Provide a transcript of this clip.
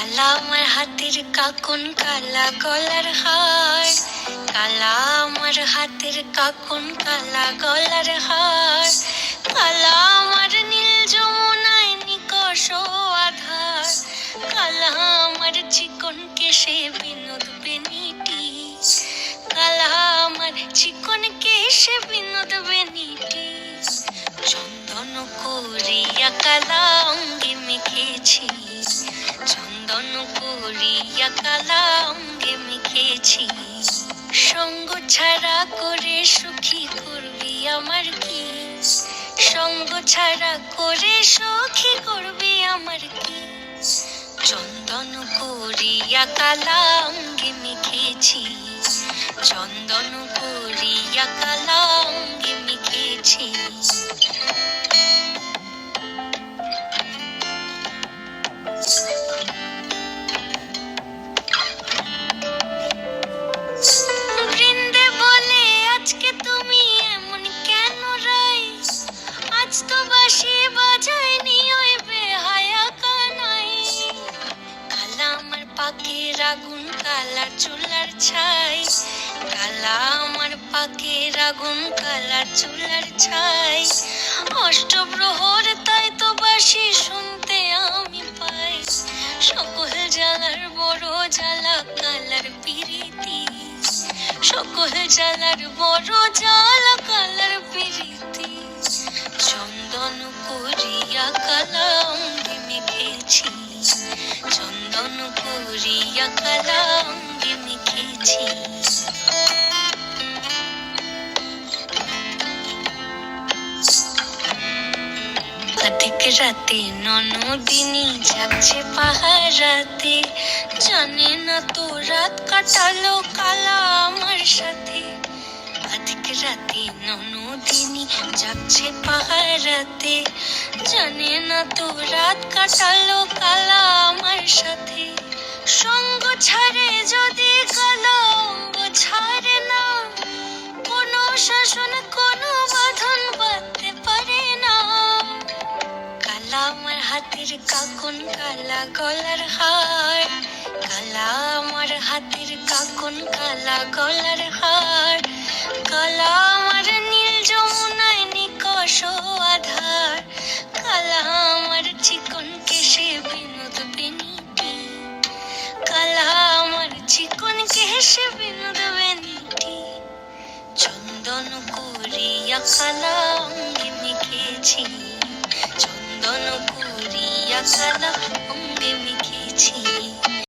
কালা আমার হাতের কাকন, কালা গলার হার, কালা আমার হাতের কাকন, কালা গলার হার, কালা আমার নীল যমুনায় নিকষ আধার, কালা আমার চিকন কেশে বিনোদ বেনিটি, কালা আমার চিকন কেশে বিনোদ বেনিটি, চন্দন করিয়া কালা অঙ্গে মেখেছি, চন্দন করিয়া কালা অঙ্গে মেখেছি, সঙ্গ ছাড়া করে সুখী করবি আমার কি, সঙ্গ ছাড়া করে সুখী করবি আমার কি, চন্দন করিয়া কালা অঙ্গে মেখেছি, চন্দন করিয়া কালা অঙ্গে মেখেছি। বৃন্দে বলে আজকে তুমি এমন কেন রাই, আজ তো বাঁশি বাজায়নি ওই বেহায়া কানাই, কালা আমার পাকের আগুন, কালা চুলার ছাই, কালা আমার পাকের আগুন, কালা চুলার ছাই, অষ্টপ্রহর তাই তো বাঁশি শুনতে আমি পাই, সকল জ্বালার বড় জ্বালা কালার পিরিতি, সকল জ্বালার বড় জ্বালা কালার পিরিতি, চন্দন করিয়া কালা অঙ্গে মেখেছি, চন্দন করিয়া কালা অঙ্গে মেখেছি। অধিক রাতে ননদিনী জাগছে পাহারাতে, জানে না তো রাত কাটালো কালা আমার সাথে, অধিক রাতে ননদিনী জাগছে পাহারাতে, জানে না তো রাত কাটালো কালা আমার সাথে, সঙ্গ ছাড়ে যদি কালা অঙ্গ ছাড়ে না, কোনো শাসন কোনো বাঁধন বাঁধতে পারে না, কালা আমার হাতের কাকন, কালা গলার হার, কালা আমার হাতের কাকন, কালা গলার হার, কালা আমার নীল যমুনায় নিকষ আধার, কালা আমার চিকন কেশে বিনোদ বেনিটি, কালা আমার চিকন কেশে বিনোদ বেনিটি, চন্দন করিয়া কালা অঙ্গে মেখেছি, চন্দন করিয়া কালা অঙ্গে